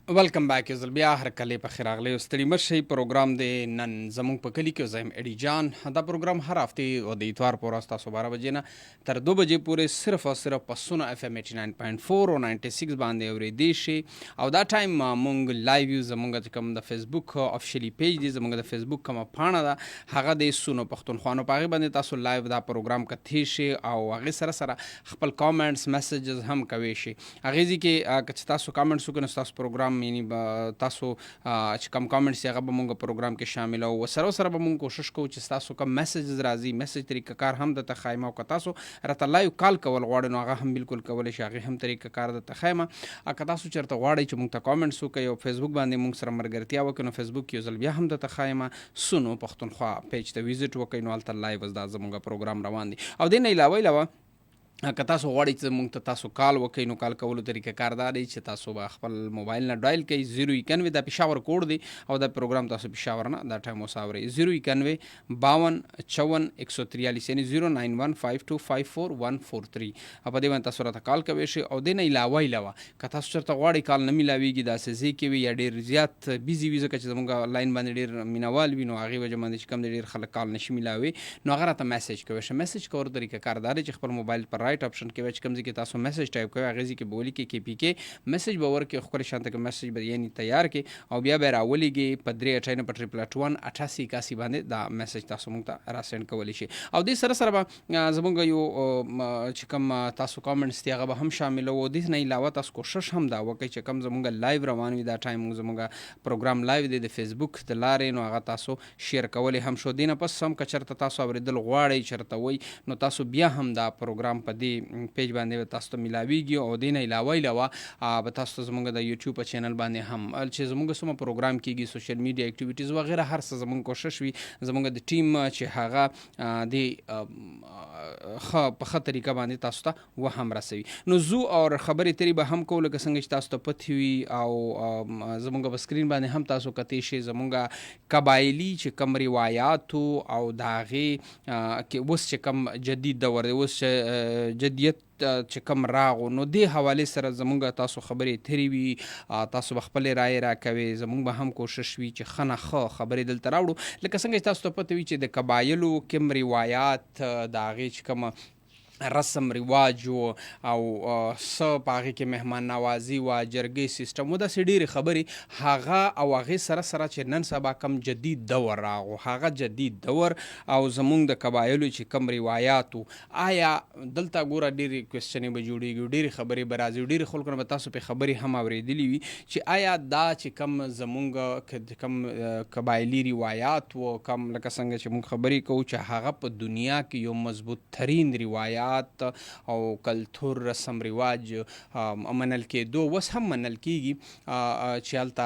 ویلکم بیک یو ځل بیا هر کله په خیر راغلی او ستړي مه شئ. پروګرام دی نن زموږ په کلي کې زه یم ایډي جان. دا پروګرام هر هفتې او د اتوار په ورځ تاسو 12 بجې نه تر 2 بجې پورې صرف او صرف په سونه اف ام 89.4 او 96 باندې اورېدی شي. او دا ټایم مونږ لایو یو زموږ چې کوم د فیسبوک افیشلی پیج دی، زموږ د فیسبوک کومه پاڼه ده هغه د سونو پښتونخوا په هغې باندې تاسو لایو دا پروګرام کتی شي او هغې سره سره خپل کامنټس میسیجز هم کوي شي. هغې ځای کې که تاسو کامنټس وکړئ نو تاسو پروګرام یعنی تاسو چې کوم کامنټس هغه به مونږ پروګرام کې شامل او سره به مونږ کوشش کوو چې تاسو کوم میسیجز راځي میسیج طریقه کار هم د تخایمه او که تاسو راته لایو کال کول غواړئ نو هغه هم بالکل کولی شي، هغې هم طریقه کار د تخایمه. که تاسو چېرته غواړئ چې مونږ ته کامنټس وکړئ او فیسبوک باندې مونږ سره ملګرتیا وکړئ نو فیسبوک کې یو ځل بیا هم د تخایمه سونو پښتونخوا پیج ته ویزټ وکړئ نو هلته لایو دا زموږ پروګرام روان دی. او دې نه علاوه که تاسو غواړئ چې مونږ ته تاسو کال وکړئ نو کال کولو طریقه کار دا دی چې تاسو به خپل موبایل نه ډایل کوئ 091 دا پېښور کوډ دی او دا پروګرام تاسو پېښور نه دا ټایم اوس اورئ 091 52 54 143 یعنې 09152544143 په دې باندې تاسو راته کال کوئ شئ. او دې نه علاوه که تاسو چېرته غواړئ کال نه میلاویږي داسې ځای کې وي یا ډېر زیات بیزي وي ځکه چې زموږ لاین باندې ډېر مینوال وي نو هغې وجه باندې چې کوم دی ډېر خلک کال نشي میلاوي نو هغه راته میسیج کوئ شئ. میسیج کولو طریقه کار دا دی چې خپل موبایل پر رایټ اپشن کې چې کوم ځای کې تاسو میسیج ټایپ کوئ هغې ځای کې به ولیکئ کې پی کې میسیج به ورکړئ ښکلې شانته کې میسیج به یعنې تیار کړئ او بیا به یې راولیږئ په 3 په 881 88 81 باندې دا میسیج تاسو موږ ته راسینډ کولی شي. او دې سره به زموږ یو چې کوم تاسو کامنټس دي هغه به هم شاملوو. دې نه علاوه تاسو کوشش هم دا وکړئ چې کوم زموږ لایو روان وي دا ټایم زموږ پروګرام لایو دی د فیسبوک د لارې نو هغه تاسو شیر کولی هم شو. دې نه پس هم که چېرته تاسو اورېدل غواړئ چېرته وئ نو تاسو بیا هم دا پروګرام په دې پیج باندې تاسو ته ملاویږي. او دې نه علاوه به تاسو ته زموږ د یوټیوب په چینل باندې هم چې زموږ څومره پروګرام کېږي سوشل میډیا اکټیویټیز وغیره هر څه زموږ کوشش وي زموږ د ټیم چې هغه د په ښه طریقه باندې تاسو ته وهم رسوي. نو زو او خبرې ترې به هم کوو لکه څنګه چې تاسو ته پتې وي او زموږ په سکرین باندې هم تاسو کتی شئ زموږ قبایلي چې کوم روایاتو او د هغې کې اوس چې کوم جدید دور دی اوس جدیت چې کوم راغو نو دې حوالې سره زموږ تاسو خبرې ترې وي تاسو به خپلې رایې راکوئ زموږ به هم کوشش وي چې ښه نه ښه خبرې دلته راوړو لکه څنګه چې تاسو ته پته وي چې د قبایلو کوم روایات د هغې چې کومه رسم رواج او څه په هغې کې مهمان نوازي وه جرګې سیسټم و داسې ډېرې خبرې هغه او هغې سره سره چې نن سبا کم جدید دور راغو هغه جدید دور او زموږ د قبایلو چې کم روایاتو آیا دلته ګوره ډېرې کوېسچنې به جوړېږي ډېرې خبرې به راځي ډېرې خلکو نه به تاسو پې خبرې هم اورېدلې وي چې آیا دا چې کم زموږ کم قبایلي روایات و کم لکه څنګه چې موږ خبرې کوو چې هغه په دنیا کې یو مضبوط ترین روایات او کلتور رسم رواج منل کېدو اوس هم منل کېږي چې هلته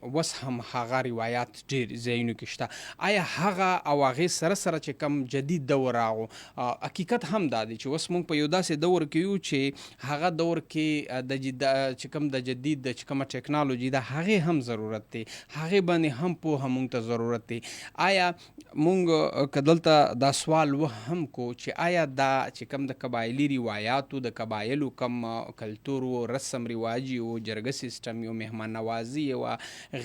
اوس هم هغه روایات ډېر ځایونو کې شته. آیا هغه او هغې سره سره چې کوم جدید دور راغو حقیقت هم دا دی چې اوس موږ په یو داسې دور کې یو چې هغه دور کې چې کوم د جدید د چې کومه ټیکنالوجي ده هغې هم ضرورت دی هغې باندې هم پوهه موږ ته ضرورت دی. آیا موږ که دلته دا سوال هم کو چې آیا دا چې کوم د قبایلي روایاتو د قبایلو کم کلتور و رسم رواجي و جرګه سیسټم و مهمان نوازي و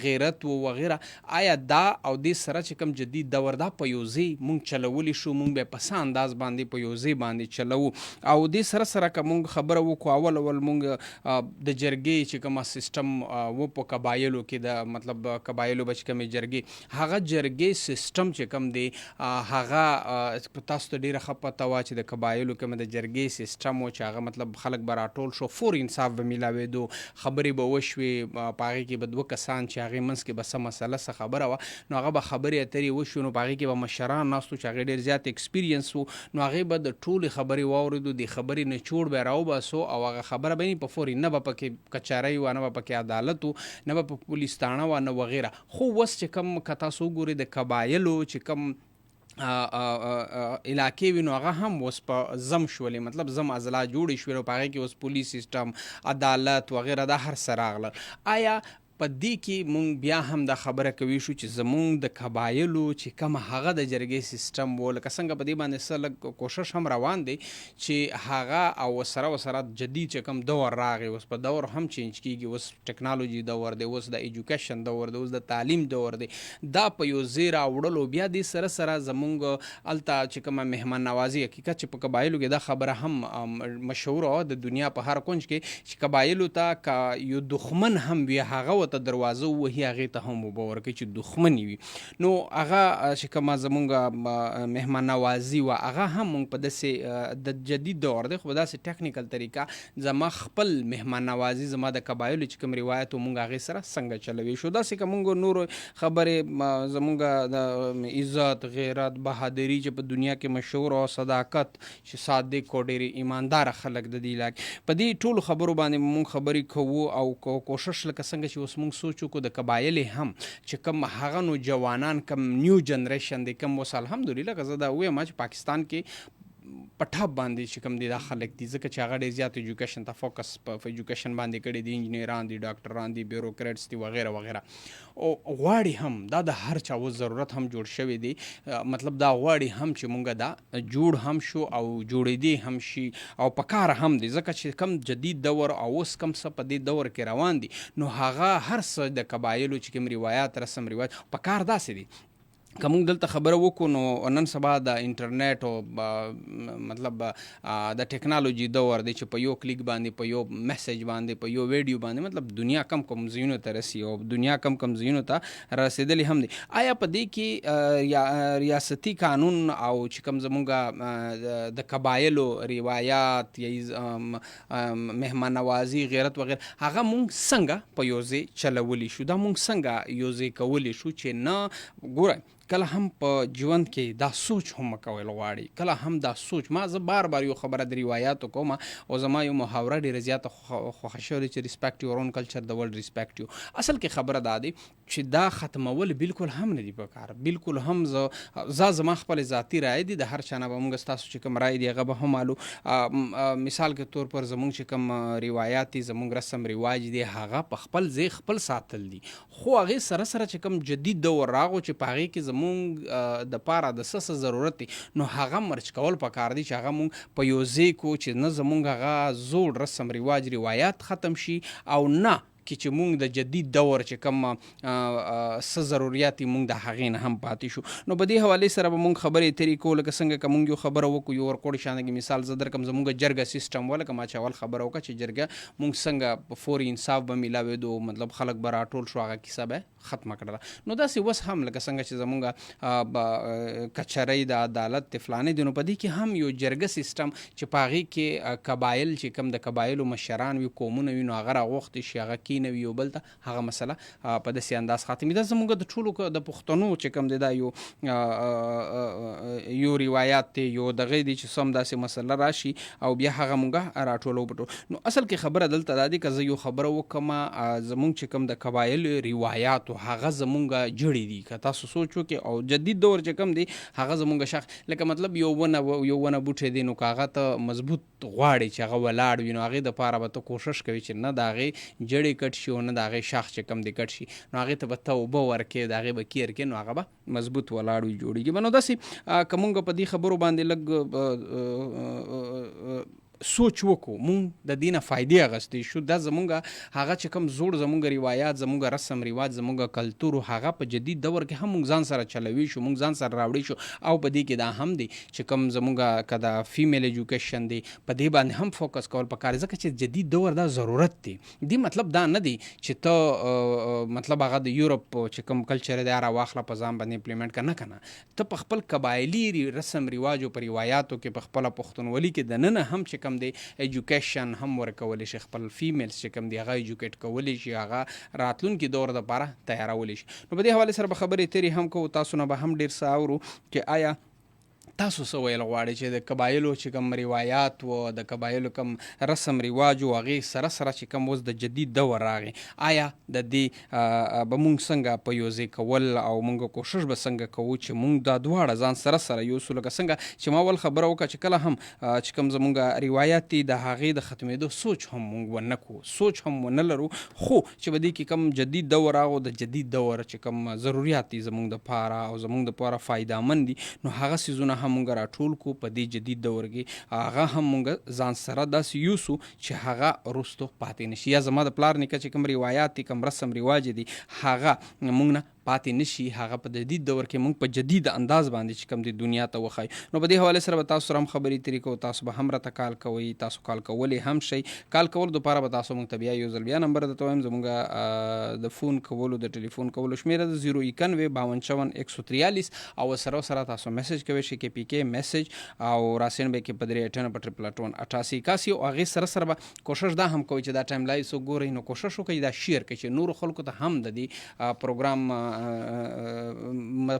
غیرت و وغیره آیا دا او دې سره چې کوم جدید دور دا په یو ځای مونږ چلولی شو مونږ به په څه انداز باندې په یو ځای باندې چلوو او دې سره سره که مونږ خبره وکړو اول مونږ د جرګې چې کومه سیسټم و په قبایلو کې د مطلب قبایلو به چې کومې جرګې هغه جرګې سیسټم چې کوم دی هغه تاسو ته ډېره ښه پته وه چې د قبایلو کوم د جرګې سیسټم و چې هغه مطلب خلک به راټول شو فور انصاف به میلاوېدو خبرې به وشوې په هغې کې به دوه کسان چې هغې منځ کې به څه مسله څه خبره وه نو هغه به خبرې اترې وشوې نو په هغې کې به مشران ناستو چې هغې ډېر زیات ایکسپیرینس و نو هغې به د ټولې خبرې واورېدو د خبرې نچوړ به یې راوباسو او هغه خبره به په فوري نه به پکې کچارۍ وه نه به پکې عدالت و نه به په پولیس تاڼه وه نه وغیره. خو اوس چې کوم که تاسو وګورئ د قبایلو چې کوم علاقې وي نو هغه هم اوس په زم شولې مطلب زم اضلاع جوړې شوې او په هغې کې اوس پولیس سیسټم عدالت وغیره دا هر څه راغله. آیا په دې کې مونږ بیا هم دا خبره کوي شو چې زمونږ د قبایلو چې کوم هغه د جرګې سیستم و لکه څنګه په دې باندې څه لږ کوشش هم روان دی چې هغه او سره جدید چې کوم دور راغی، اوس په دور هم چینج کیږي، اوس ټیکنالوژي دور دی، اوس د ایجوکیشن دور دی، اوس د تعلیم دور دی، دا په یو ځای راوړلو بیا دې سره زمونږ هلته چې کومه مهمان نوازي حقیقت چې په قبایلو کې دا خبره هم مشهوره د دنیا په هر کونج کې چې قبایلو ته یو دښمن هم وي هغه ورته دروازه ووهي هغې ته هم اوبه ورکوي چې دښمن وي. نو هغه چې کومه زمونږ مهمان نوازي وه هغه هم مونږ په داسې د جدید دور دی خو په داسې ټیکنیکل طریقه زما خپل مهمان نوازي زما د قبایلو چې کوم روایت و مونږ هغې سره څنګه چلوي شو. داسې که مونږ نورو خبرې زمونږ د عزت غیرت بهادري چې په دنیا کې مشهور او صداقت چې صادق او ډېرې ایمانداره خلک د دې علاقې په دې ټولو خبرو باندې مونږ خبرې کوو او کوشش لکه څنګه چې اوس مونږ سوچ وکړو د قبایلې هم چې کوم هغه نو جوانان کوم نیو جنریشن دی کوم اوس الحمدلله که زه دا ووایم چې پاکستان کې په ټاپ باندې چې کوم دي دا خلک دي ځکه چې هغه ډېر زیات ایجوکیشن ته فوکس په ایجوکیشن باندې کړی دي، انجینران دي، ډاکټران دي، بیوروکریټس دي وغیره وغیره، او غواړي هم دا د هر چا اوس ضرورت هم جوړ شوی دی، مطلب دا غواړي هم چې مونږ دا جوړ هم شو او جوړېدی هم شي او په کار هم دی ځکه چې کم جدید دور او اوس کم څه په دې دور کې روان دي نو هغه هر څه د قبایلو چې کوم روایات رسم رواج په کار داسې دي. که موږ دلته خبره وکړو نو نن سبا د انټرنیټ او مطلب د ټیکنالوژي دور دی چې په یو کلیک باندې په یو میسج باندې په یو ویډیو باندې مطلب دنیا کم ځایونو ته رسي او دنیا کم ځایونو ته رسېدلې هم دي. آیا په دې کې ریاستي قانون او چې کوم زمونږ د قبایلو روایات یا مهمان نوازي غیرت وغیره هغه مونږ څنګه په یو ځای چلولی شو، دا مونږ څنګه یو ځای کولی شو چې نه ګوره کله هم په ژوند کې دا سوچ هم کول غواړي، کله هم دا سوچ ما زه بار یو خبره د روایاتو کوم او زما یو محاوره ډېره زیاته خوښه شوې چې ریسپیکټ یور اون کلچر د ورلډ ریسپیکټ یو. اصل کې خبره دا دی چې دا ختمول بالکل هم نه دي پکار، بالکل هم زه زما خپل ذاتي رایه دي د هر چا نه به موږ ستاسو چې کوم رایه دي هغه به هم مالو مثال کې طور پر زمونږ چې کوم روایات دي زمونږ رسم رواج دي هغه په خپل ځای خپل ساتل دي خو هغې سره چې کوم جدید دور راغو چې په هغې کې مونږ د پاره د څه ضرورت دی نو هغه مرچ کول پکار دی چې هغه مونږ په یو ځای کو چې نه زمونږ هغه زوړ رسم رواج روایات ختم شي او نه کې چې مونږ د جدید دور چې کوم څه ضروريات مونږ د هغې نه هم پاتې شو. نو په دې حوالې سره به مونږ خبرې اترې کوو لکه څنګه که مونږ یو خبره وکړو یو ورکوړ شانګې مثال زه درکړم زمونږ جرګه سیسټم و لکه ما چې اول خبره وکړه چې جرګه مونږ څنګه په فوري انصاف به میلاوېدو مطلب خلک به راټول شو هغه کیسه به ختمه کړله. نو داسې اوس هم لکه څنګه چې زمونږ کچرۍ د عدالت د فلانې دي نو په دې کې هم یو جرګه سیسټم چې په هغې کې قبایل چې کوم د قبایلو مشران وي قومونه وي نو هغه راغوښتي شي هغه کینوي یو بل ته هغه مسله په داسې انداز خاتمي. دا زموږ د ټولو د پښتنو چې کوم دی دا یو روایات دی یو دغې دی چې سم داسې مسله راشي او بیا هغه مونږه راټولو پټو. نو اصل کې خبره دلته دا دی که زه یو خبره وکړم زمونږ چې کوم د قبایلو روایاتو هغه زمونږ جړې دي که تاسو سوچ وکړئ او جدید دور چې کوم دی هغه زمونږ شخص لکه مطلب یو ونه بوټی دی نو که هغه ته مضبوط غواړي چې هغه ولاړ وي نو هغې دپاره به ته کوشش کوي چې نه د هغې جړې کټ شي او نه د هغې شاخ چې کوم دی کټ شي نو هغې ته به ته اوبه ورکې د هغې به کیر کې نو هغه به مضبوط ولاړ وي جوړېږي. نو داسې که مونږ په دې خبرو باندې لږ سوچ وکړو مونږ د دې نه فایدې اخیستې شو دا زمونږ هغه چې کوم زوړ زمونږ روایات زمونږ رسم رواج زمونږ کلتور هغه په جدید دور کې هم مونږ ځان سره چلوي شو مونږ ځان سره راوړی شو او په دې کې دا هم دی چې کوم زمونږ که د فیمیل ایجوکیشن دی په دې باندې هم فوکس کول پکار ځکه چې جدید دور دا ضرورت دی. دې مطلب دا نه دی چې ته مطلب هغه د یورپ چې کوم کلچر دی هغه واخله په ځان باندې امپلیمنټ کړه نه کنه ته په خپل قبایلي رسم رواج او په روایاتو کې په خپله پښتونولي کې دننه هم چې کوم دی ایجوکیشن هم ورکولی شي خپل فیمیلز چې کوم دی هغه ایجوکیټ کولی شي هغه راتلونکي دور دپاره تیارولی شي. نو په دې حوالې سره به خبرې ترې هم کوو تاسو نه به هم ډېر څه اورو چې آیا تاسو څه ویل غواړئ چې د قبایلو چې کوم روایات و د قبایلو کوم رسم رواج و هغې سره سره چې کوم اوس د جدید دور راغی آیا د دې به مونږ څنګه په یوځای کول او مونږ کوشش به څنګه کوو چې مونږ دا دواړه ځان سره سره یوسو لکه څنګه چې ما اول خبره وکړه چې کله هم چې کوم زمونږ روایات دي د هغې د ختمېدو سوچ هم مونږ ونه کړو سوچ هم ونه لرو خو چې به دې کې کوم جدید دور راغو د جدید دور چې کوم ضروریات دي زمونږ دپاره او زمونږ دپاره فایدهمند دي نو هغه څیزونه هم مونږ راټول کو په دې جدید دور کې هغه هم مونږ ځان سره داسې یوسو چې هغه وروستو پاتې نشي یا زما د پلار نیکه چې کوم روایات دي کوم رسم رواج دي هغه مونږ نه پاتې نشي هغه په جدید دور کې مونږ په جدید انداز باندې چې کوم د دنیا ته وښایو نو په دې حوالې سره به تاسو سره هم خبرې ترې کوو تاسو به هم راته کال کوئ تاسو کال کولی هم شئ کال کولو دپاره به تاسو مونږ ته بیا یو ځل بیا نمبر درته وایم زمونږ د فون کولو د ټلیفون کولو شمېره د 091 او سره تاسو میسج کوئ شئ کې پی کې میسج او راسین به کې په 3 او هغې سره سره به کوشش دا هم کوئ چې دا ټایم لایو څوک ګورئ نو کوشش وکړئ دا شیر کړئ چې نورو خلکو ته هم د دې پروګرام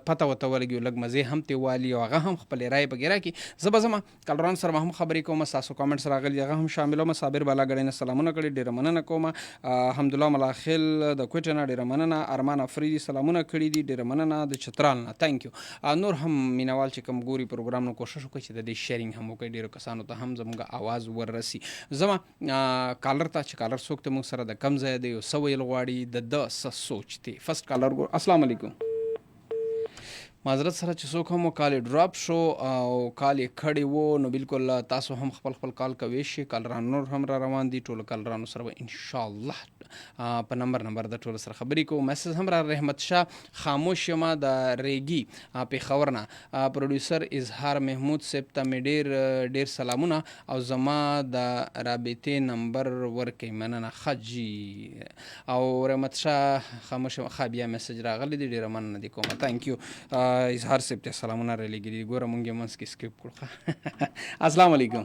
پته ورته ولګي لږ مزې هم ترې والي او هغه هم خپلې رایې پکې راکړي زه به ځمه کالران سره هم خبرې کوم ستاسو کامنټس راغلي هغه هم شاملوم صابر بالا ګړی نه سلامونه کړي ډېره مننه کوم حمدالله ملاخیل د کوټې نه ډېره مننه ارمان افریدي سلامونه کړي دي ډېره مننه د چترال نه تhank you نور هم مینوال چې کوم ګوري پروګرام نو کوشش وکړي چې د دې شیرینګ هم وکړي ډېرو کسانو ته هم زموږ آواز وررسي ځمه کالر ته چې کالر څوک ته موږ سره د کم ځای دی یو څه ویل غواړي د ده څه سوچ دی فرست کالر السلام علیکم معذرت سره چې څوک هم کال ډراپ شو او کال یې کړی و نو بالکل تاسو هم خپل کال کوی شئ کالران نور هم را روان دي ټولو کالرانو سره به انشاءالله په نمبر د ټولو سره خبرې کوو میسج هم را رحمت شاه خاموش یمه د ریګي پېښور نه پروډیوسر اظهار محمود صاحب ته مې ډېر سلامونه او زما د رابطې نمبر ورکوي مننه ښه جي او رحمت شاه خاموش ښه بیا میسج راغلی دی ډېره مننه دې کومه تhank you اظهار صاحب ته سلامونه را لګي ګوره مونږ یې منځ کې سکیپ کړو السلام علیکم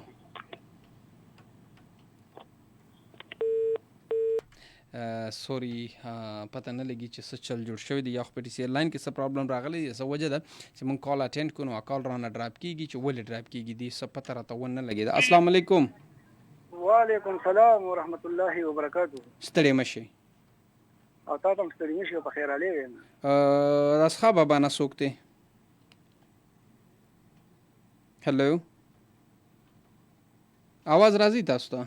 سوري پته نه لګي چې څه چل جوړ شوی دی یا خو په ټي سي لاین کې څه پرابلم راغلی دی څه وجه ده چې مونږ کال اټینډ کړو نو کال رانه ډراپ کېږي چې ولې ډراپ کېږي دې څه پته راته ونه لګېده السلام علیکم وعلیکم السلام ورحمت الله وبرکاتو ستړی مه شئ او تا ته هم ستړي نه شي په خیر علي ویم راسخا بابا نه څوک دی هلو आवाज راځي تاسو ته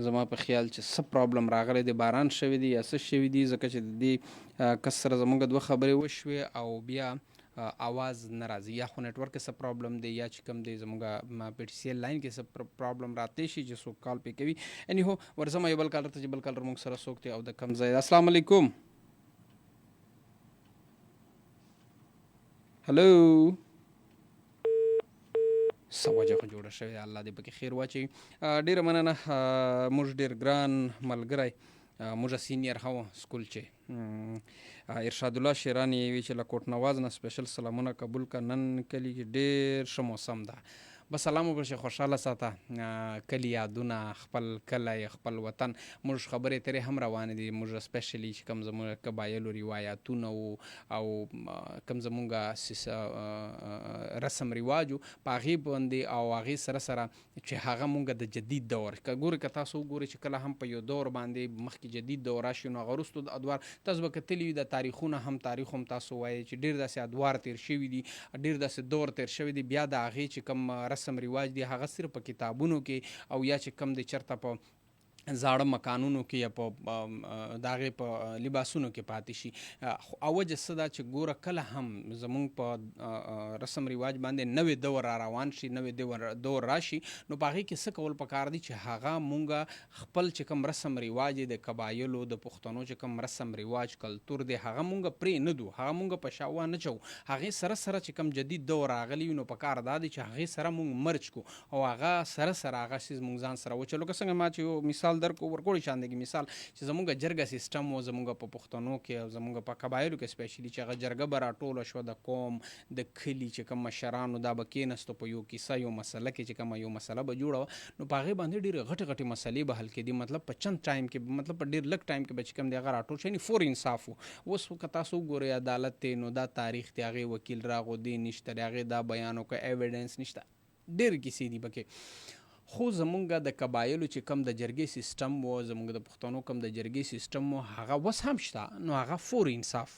زما په خیال چې څه پرابلم راغلی دی باران شوی دی یا څه شوي دي ځکه چې د دې کس سره زموږ دوه خبرې وشوې او بیا आवाज نه راځي یا خو نیټورک کې څه پرابلم دی یا چې کوم دی زموږ په ټي سی لاین کې څه پرابلم راتی شي چې څوک کال پې کوي اني هو ورځم یو بل کالر ته چې بل کالر موږ سره څوک دی او د کم ځای السلام علیکم هلو څه وجه خو جوړه شوې ده الله دې پکې خیر واچوي ډېره مننه موږ ډېر ګران ملګری موږ سینیر هو سکول چې ارشاد الله شیرانی وی چې له کوټ نواز نه سپیشل سلامونه قبول کا نن کلی کې ډېر ښه موسم ده بس سلام وبشه خوشحاله ساته کلی یادونه خپل کلی خپل وطن موږ خبرې ترې هم روانې دي موږ سپیشلی چې کوم زموږ قبایلو روایتونه او کوم زموږ رسم رواج په هغې باندې او هغې سره سره چې هغه موږ د جدید دور که ګورئ که تاسو وګورئ چې کله هم په یو دور باندې مخکې جدید دور راشي نو هغه وروستو ادوار تاسو به کتلي وي د تاریخونه هم تاریخ هم تاسو وایئ چې ډېر داسې ادوار تیر شوي دي ډېر داسې دور تیر شوی دی بیا د هغې چې کوم رسم رواج دی هغه صرف په کتابونو کې او یا چې کم دی چرته په زاړه مکانونو کې یا په د هغې په لباسونو کې پاتې شي او وجه څه ده چې ګوره کله هم زمونږ په رسم رواج باندې نوې دور را روان شي نوې دور راشي نو په هغې کې څه کول پکار دي چې هغه مونږ خپل چې کوم رسم رواج دی د قبایلو د پښتنو چې کوم رسم رواج کلتور دی هغه مونږ پرې نه دو هغه مونږ په شاوه نه چو هغې سره چې کوم جدید دور راغلی وي نو پکار دا دی چې هغې سره مونږ مرچ کو او هغه سره هغه څیز مونږ ځان سره وچلو که څنګه ما چې یو مثال مثال درکو ورکوړی شاندګي مثال چې زمونږ جرګه سیستم او زمونږ په پښتنو کې او زمونږ په قبایلو کې سپیشلی چې هغه جرګه به راټوله شوه د قوم د کلي چې کوم مشرانو دا به کېناستو په یو کیسه یو مسله کې چې کومه یو مسله به جوړه وه نو په هغې باندې ډېرې غټې مسلې به حل کېدي مطلب په چند ټایم کې مطلب په ډېر لږ ټایم کې به چې کوم دی هغه راټول شي یعنې فور انصاف و اوس که تاسو وګورئ عدالت دی نو دا تاریخ دی هغې وکیل راغو دی نشته دی هغې دا بیان وکړه ایویډنس نشته ډېرې کیسې دي پکې خو زمونږ د قبایلو چې کم د جرګې سیستم و زمونږ د پښتنو کم د جرګې سیستم و هغه وس هم شته نو هغه فور انصاف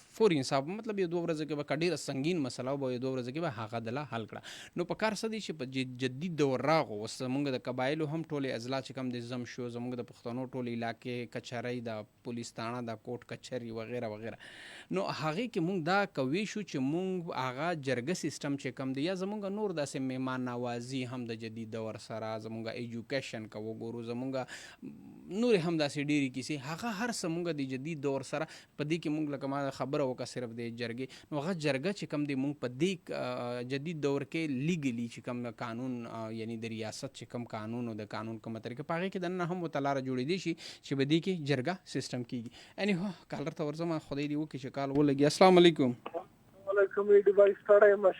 مطلب یو 2 ورځې کې به که ډېره سنګین مسله به یو 2 ورځې کې به هغه دله حل کړه نو په کار څه دی چې په جدید دور راغو اوس زمونږ د قبایلو هم ټولې اضلاع چې کم د زم شو زمونږ د پښتنو ټولې علاقې کچرۍ د پولیس تاڼه د کوټ کچري وغیره وغیره نو هغې کې مونږ دا کوي شو چې مونږ هغه جرګه سیستم چې کم دی یا زمونږ نور داسې مهمان نوازي هم د جدید دور سره زمونږ ایجوکیشن که وګورو زمونږ نور هم داسې ډېرې کیسې هغه هر څه مونږ د جدید دور سره په دې کې مونږ لکه ما خبره وکړه صرف د جرګې نو هغه جرګه چې کم دی مونږ په دې جدید دور کې لیګلی چې کم قانون یعنی د ریاست چې کم قانون او د قانون کومه طریقه په هغې کې دننه هم ورته لاره جوړېدی شي چې په دې کې جرګه سیستم کېږي اني کالر ته ورځم خدای دې وکړي چې کال ولګي السلام علیکم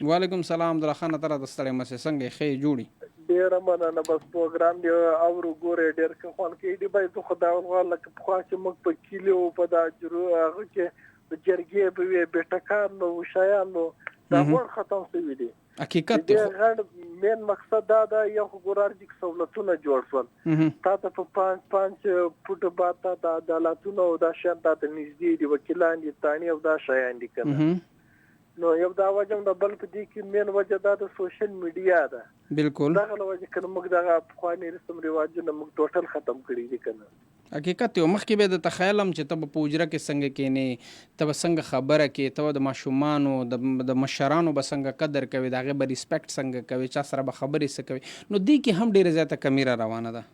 وعلیکم السلام عبدالله خان تعالی د ستړی مسې څنګه ښې جوړي ډیره مننه بس پروګرام دی اورو ګورې ډېر ښه خوند کوي دی باید خو دا ورغله لکه پخوا چې موږ په کلي او په دا هغه کې د جرګې به وي بېټکان نو شیان نو دا ټول ختم شوي دي حقیقت دی غټ مین مقصد دا ده یو خو ګورارجیک سہولتونه جوړ شول تا ته په 5 فوټه بعد تا د عدالتونو او دا شیان تا ته نږدې دي وکیلان دي تاڼي او دا شیان دي که نو یو دا وجه د بل په دې کې مین وجه دا د سوشل میډیا ده بالکل دغه له وجې که موږ دغه پخواني رسم رواجونه موږ ټوټل ختم کړي دي که نه حقیقت یو مخکې به د تخیلم چې ته به په حجره کې څنګه کېنې ته به څنګه خبره کې ته به د ماشومانو د مشرانو به څنګه قدر کوي د هغې به ریسپیکټ څنګه کوي چا سره به خبرې څه کوي نو دې کې هم ډېره زیاته کمی را روانه ده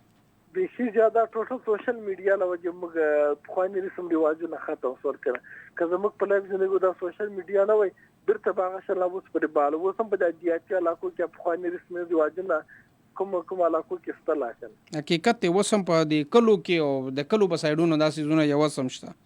بیخي زیاده ټوټل سوشل میډیا له وجې موږ پخواني رسم رواجونه ختم شول که که زموږ په لایف زندګي دا سوشل میډیا نه وای بیرته به هغه شل اوس پرې باله اوس هم په د دیاتي علاقو کې پخواني رسمي رواجونه کوم علاقو کې شته لا کنه حقیقت دی اوس هم په د کلو کې او د کلو په سایډونو دا څیزونه یو هم شته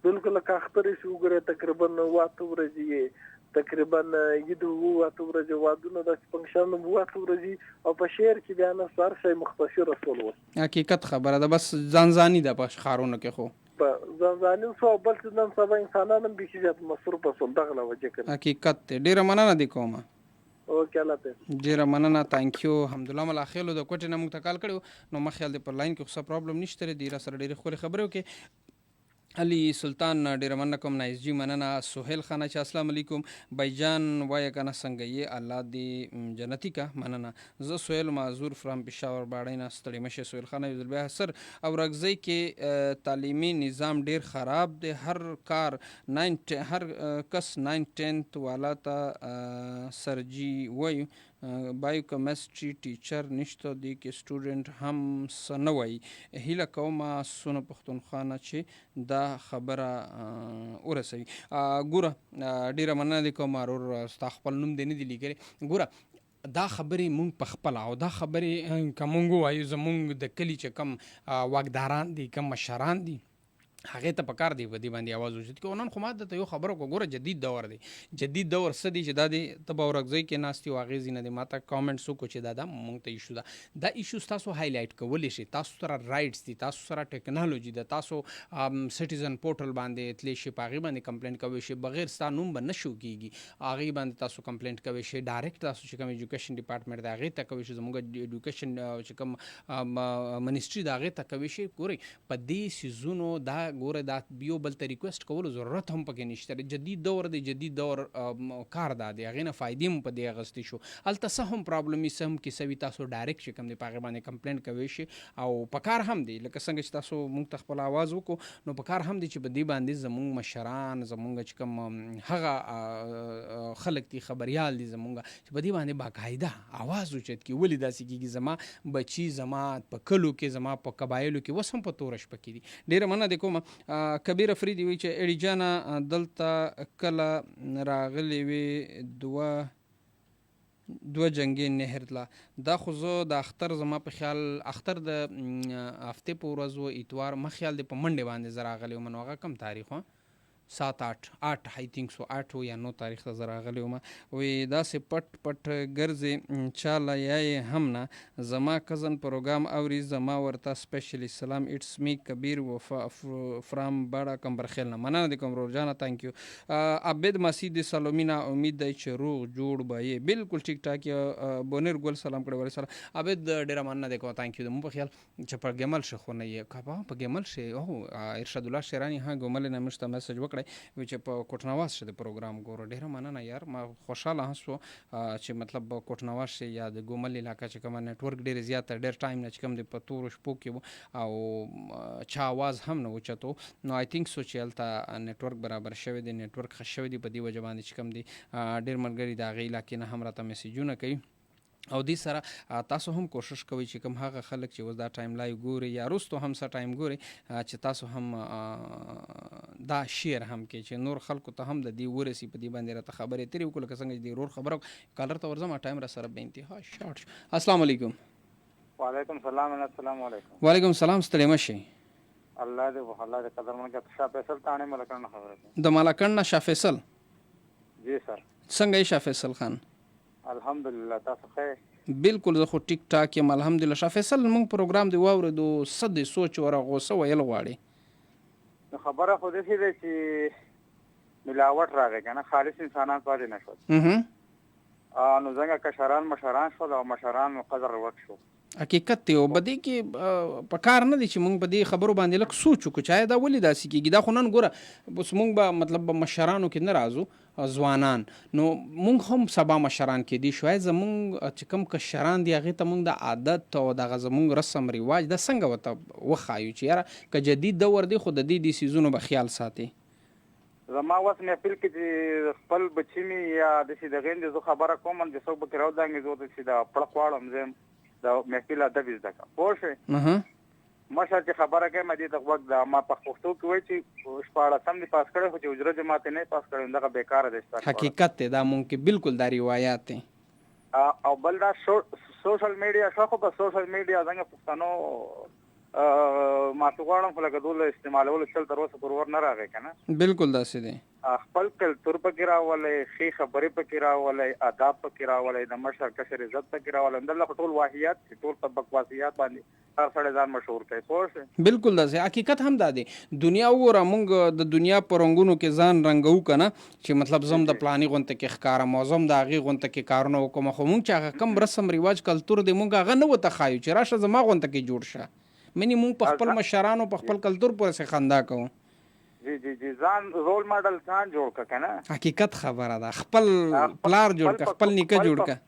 بالکل که اخترې شي وګورئ تقریبا 8 ورځې تقریبا یدو 8 ورځې وادونه د فنکشن 8 ورځې او په شهر کې بیا نه سر شي مختصر رسول و حقیقت خبره ده بس ځانځاني ده په ښارونو کې خو په ځانځاني سو بل څه نن سبا انسانان هم بیخي زیات مصروف وسول دغه له وجې کنه حقیقت ډیره مننه دي کومه اوکې الله ته ډیره مننه تانکیو الحمدلله ملا خیلو د کوټې نه موږ ته کال کړو نو ما خیال دی پر لاین کې څه پرابلم نشته دی را سره ډیره خوري خبرو کې علي سلطان ډیره مننه کوم نایس جی مننه سهیل خانه چې السلام علیکم بایجان وای کنه څنګه یې الله دې جنتی کا مننه زه سهیل معذور فرام پېښور باړې نه ستړي مشه سهیل خانه یو ځل بیا سر او رغزی کې تعلیمي نظام ډیر خراب دی هر کس 9 والا ته سرجی وای بایو کیمستري ټیچر نشته دی کې سټوډنټ هم څه نه وایي هیله کومه سونه پښتونخوا چې دا خبره ورسوي ګوره ډیره مننه دی کوم ارور ستا خپل نوم دی نه دی لیکلی ګوره دا خبرې مونږ په خپله او دا خبرې که مونږ ووایو زمونږ د کلي چې کم واکداران دي کم مشران دي هغې ته پکار دی په دې باندې اواز وچت کې نن خو ما درته یو خبره وکړه ګوره جدید دور دی جدید دور څه دی چې دا دی ته به ورکځئ کې ناست یو هغې ځینه دی ما ته کامنټس وکړو چې دا مونږ ته ایشو ده دا ایشوز تاسو هایلایټ کولی شئ تاسو سره رایټس دي تاسو سره ټیکنالوجي ده تاسو سټیزن پورټل باندې تلی شئ په هغې باندې کمپلینټ کوی شئ بغیر ستا نوم به نه شو کېږي هغې باندې تاسو کمپلینټ کوی شئ ډایرکټ تاسو چې کوم ایجوکیشن ډپارټمنټ دی هغې ته کوی شئ زموږ ایجوکیشن چې کوم منسټري د هغې ته کوی شئ ګورئ په دې سیزونو دا ګوره دا یو بل ته ریکویسټ کولو ضرورت هم پکې نشته جدید دور دی جدید دور کار دا دی هغې نه فایدې هم په دې اخیستې شو هلته څه هم پرابلم وي څه هم کیسه وي تاسو ډایرکټ چې کوم دی په هغې باندې کمپلینټ کوی شئ او په کار هم دی لکه څنګه چې تاسو موږ ته خپل آواز وکړو نو په کار هم دی چې په دې باندې زموږ مشران زموږ چې کوم هغه خلک دي خبریال دي زموږ چې په دې باندې باقاعده آواز اوچت کړي ولې داسې کېږي زما بچي زما په کلو کې زما په قبایلو کې اوس هم په توره شپه کې دي ډېره مننه دی کومه کبیر افریدي وایي چې اډي جانه دلته کله راغلی وې دوه دوه جنگي نهر لا دا خو زه د اختر زما په خیال اختر د هفته په ورځ و اتوار ما خیال د په منډه باندې زرا غلی ومن هغه کم تاریخ و 7-8 I think so 8 یا 9 تاریخ ته زرا غلی وم وی دا سه پټ ګرځي انشاءالله یا هم نه زما کزن پروګرام اوري زما ورته سپیشلی سلام اټس می کبیر و فرام باډا کمبرخیل نه مننه د کوم روزانه تانک یو عبد مسجد سلومینا امید دی چې روغ جوړ به بالکل ټیک ټاک بونر ګل سلام کړه ور سلام عبد ډیر مننه د کو تانک یو مو په خیال چې په ګمل شخو نه یې کبا په ګمل شي او ارشاد الله شیرانی ها ګمل نه مشته میسج وکړي چې په کوټنواز شه د پروګرام ګورو ډیره مننه یار ما خوشاله هسو چې مطلب کوټنواز شه یا د ګومل علاقې چې کوم نتورک ډیر زیات ډیر ټایم نه چې کوم د پتور شپو کې او چا आवाज هم نه وچتو نو آی تھنک سو چې الته نتورک برابر شوی دی نتورک خښوي دی په دی وجه باندې چې کوم دی ډیر مرګري د غی علاقې نه هم راته میسجونه کوي او دې سره تاسو هم کوشش کوئ چې کوم هغه خلک چې اوس دا ټایم لایو ګوري یا وروستو هم څه ټایم ګوري چې تاسو هم دا شیر هم کې چې نور خلکو ته هم د دې ورسي په دې باندې راته خبرې ترې وکړو که څنګه دې رور خبره کالر ته ورځم ټایم را سره به انتها شارټ السلام علیکم وعلیکم السلام السلام علیکم وعلیکم السلام ستړي مشي الله دې قدرمن کې شاه فیصل تانه ملکن خبره د ملکن شاه فیصل جی سر څنګه شاه فیصل خان الحمدلله تاسو خیر بالکل زه خو ټیک ټاک یم الحمدلله شاه فیصل مونږ پروګرام دی واورېدو صد سوچ ورغوسه ویل غواړي خبره خو دې ده چې ملاوت راغی کنه خالص انسانان پاتې نشول نو څنګه کشران مشران شول او مشران قدر ورک شو حقیقت ته وبدي کې په کار نه دي چې مونږ په دې خبرو باندې لک سوچ وکړو چې دا ولې داسې کېږي دا خو نن ګوره بس مونږ به مطلب مشرانو کې نه راځو ځوانان نو مونږ هم سبا مشران کې دي شوی زمونږ چې کوم کشران دي هغې ته مونږ د عادت او دغه زمونږ رسم رواج د څنګه ورته وښایو چې یاره که جدید دور دی خو د دې سیزونو به خیال ساتي زما اوس مې اپیل کې چې خپل بچي مې یا داسې د غېندې زه خبره کوم چې څوک به کې راودانګې زه چې د پړق واړم زه د محفل ادب زده کوم پوه شوې مشر چې خبره کوي مې دې ته غوږ د ما په پښتو کې وایي چې شپاړسم دې پاس کړی خو چې اجره جماعت نه پاس کړی دغه بیکاره دی حقیقت دی دا مونږ کې بالکل دا روایات دی او بل دا سوشل میډیا شو خو په سوشل میډیا څنګه پښتنو ما ته غواړم خو لکه دول استعمالولو چل تر اوسه پرور نه راغی که نه بالکل داسې دی خپل کلتور پکې راولی ښې خبرې پکې راولی آداب پکې راولی د مشر کشر عزت پکې راولی همدلته خو ټول واهیات چې ټول په بکواسیات باندې هر سړی ځان مشهور کوي پوه شوې بالکل داسې حقیقت هم دا دی دنیا وګوره مونږ د دنیا په رنګونو کې ځان رنګوو که نه چې مطلب زم د پلاني غونته کې ښکارم او زم د هغې غونته کې کارونه وکړم خو مونږ چې هغه کم رسم رواج کلتور دی مونږ هغه نه ورته ښایو چې راشه زما غونته کې جوړ شه منی مونږ په خپل مشرانو په خپل کلتور پورې خندا کوو جی جی جی ځان رول ماډل ځان جوړ کړه که نه حقیقت خبره ده خپل پلار جوړ کړه خپل نیکه جوړ کړه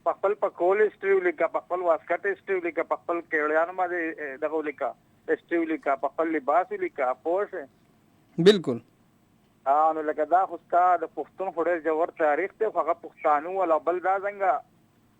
په خپل په کول هسټري ولیکه په خپل واسکټ هسټري ولیکه په خپل کېړیانو باندې دغه ولیکه هسټري ولیکه په خپل لباس ولیکه پوه شوې بالکل نو لکه دا خو ستا د پښتون خو ډېر ژور تاریخ دی خو هغه پښتانو ولا بل دا څنګه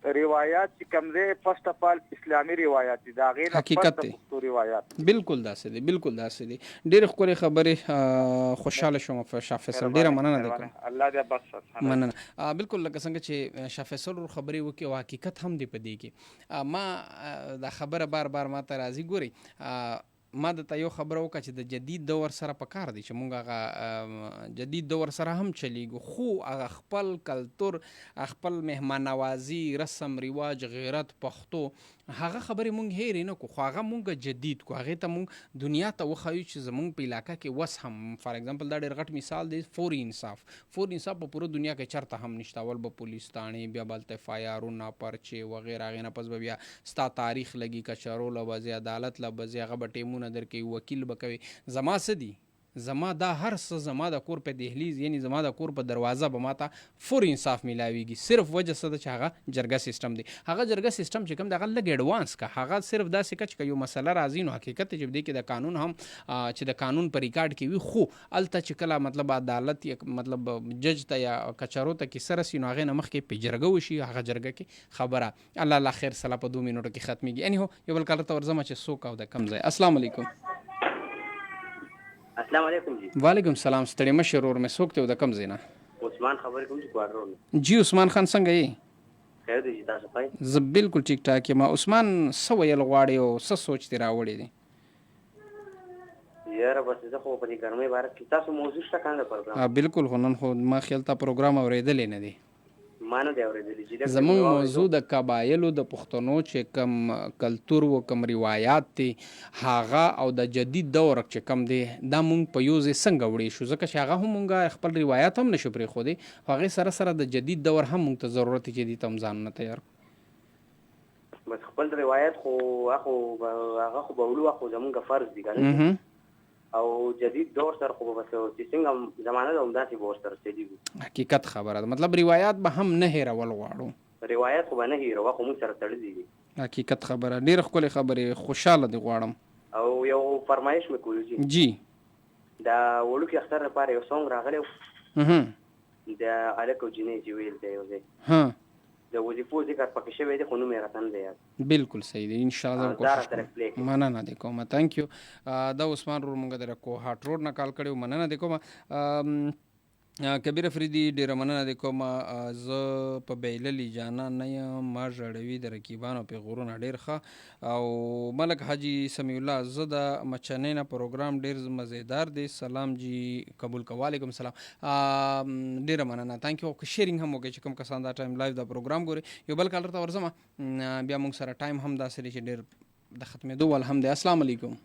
روایات چې کوم دی فرست اف آل اسلامي روایات دي دا غیر حقیقت دی روایات بالکل داسې دی بالکل داسې دی ډېرې ښکلې خبرې خوشحاله شوم شاه فیصل ډېره مننه ده الله دې بخښه مننه بالکل لکه څنګه چې شاه فیصل خبرې وکړي او حقیقت هم دی په دې کې ما دا خبره بار بار ما ته راځي ګوري ما د ته یو خبره وکړه چې د جدید دور سره په کار دی چې مونږ هغه جدید دور سره هم چلیږو خو هغه خپل کلتور خپل مهمان نوازي رسم رواج غیرت پښتو هغه خبرې مونږ هېرې نه کړو خو هغه مونږ جدید کړو هغې ته مونږ دنیا ته وښایو چې زمونږ په علاقه کې وس هم فار ایگزامپل دا ډېر غټ مثال دی فوري انصاف په پوره دنیا کې چرته هم نشته اول به پولیس تاڼې بیا به هلته فایارونه پرچې وغیره هغې نه پس به بیا ستا تاریخ لګي کچرو له به ځي عدالت له به ځي هغه به ټیمونه در کوي وکیل به کوي زما څه دي زما دا هر څه زما د کور په دهلیز یعنی زما د کور په دروازه به ماته فوري انصاف میلاویږي صرف وجه څه ده چې هغه جرګه سیستم دی هغه جرګه سیستم چې کوم د هغه لږ ایډوانس کا هغه صرف داسې کا چې یو مسله راځي نو حقیقت چې دې کې د قانون هم چې د قانون په ریکارډ کې وي خو الته چې کله مطلب عدالت مطلب جج ته یا کچارو ته کې سره سي نو هغې نه مخکې په جرګه وشي هغه جرګه کې خبره الله خیر سلا په 2 منټو کې ختمېږي یعنی هو یو بل کار ته ورځم چې څوک او د کم ځای السلام علیکم السلام علیکم جی وعلیکم السلام ستړي مشر ور مې څوک ته د کم ځای نه عثمان خبرې کوم چې کوارډرو جی عثمان خان څنګه یې خیر دی چې تاسو پای زه بالکل ټیک ټاک یم. عثمان څه ویل غواړې او څه سوچ دې راوړی دی؟ یاره بس زه خو په دې ګرمۍ باره کې تاسو موضوع شته کنه پروګرام بالکل خو نن خو ما خیال تا پروګرام اورېدلی نه دی. ما نه دی اورېدلی چې زمونږ موضوع د قبایلو د پښتنو چې کم کلتور و کم روایات دي هغه او د جدید دور چې کم دی دا مونږ په یو ځای څنګه وړی شو، ځکه چې هغه هم مونږ خپل روایات هم نشو پرېښودی، هغې سره سره د جدید دور هم مونږ ته ضرورت دی چې دې ته هم ځانونه تیار بس خپل روایت خو هغه خو به ولو خو زمونږ فرض دي کنه او جدید دور سره خو بس چې څنګه زمانه ده همداسې به ورسره چلیږي. حقیقت خبره ده، مطلب روایات به هم نه هېرول غواړو. روایت خو به نه هېروه خو موږ سره تړلي دي. حقیقت خبره، ډېرې ښکلې خبرې، خوشحاله دې غواړم. او یو فرمایش مې کولو جی دا وړوکي اختر لپاره یو سونګ راغلی و د هلک او جینۍ چې ویل دی یو ځای د وظیفو ذکر پکې شوی دی خو نوم یې راته نه دی یاد. بالکل صحیح دی، انشاءالله کوشش مننه دې کومه. تhank you. دا عثمان رور مونږ د کوهاټ روډ نه کال کړی و، مننه دې کومه. کبیر افریدي ډېره مننه دې کومه. زه په بیللي جانان نه یم، ما ژړوي د رقیبانو پیغورونه ډېر ښه. او ملک حاجي سمیع الله زه د مچنۍ نه پروګرام ډېر مزیدار دی، سلام جی قبول کو. وعلیکم السلام، ډېره مننه، تhank you. که شیرینګ هم وکړئ چې کوم کسان دا ټایم لایو دا پروګرام ګوري. یو بل کالر ته ورځم، بیا موږ سره ټایم هم داسې دی چې ډېر د ختمېدو وال هم دی. السلام علیکم.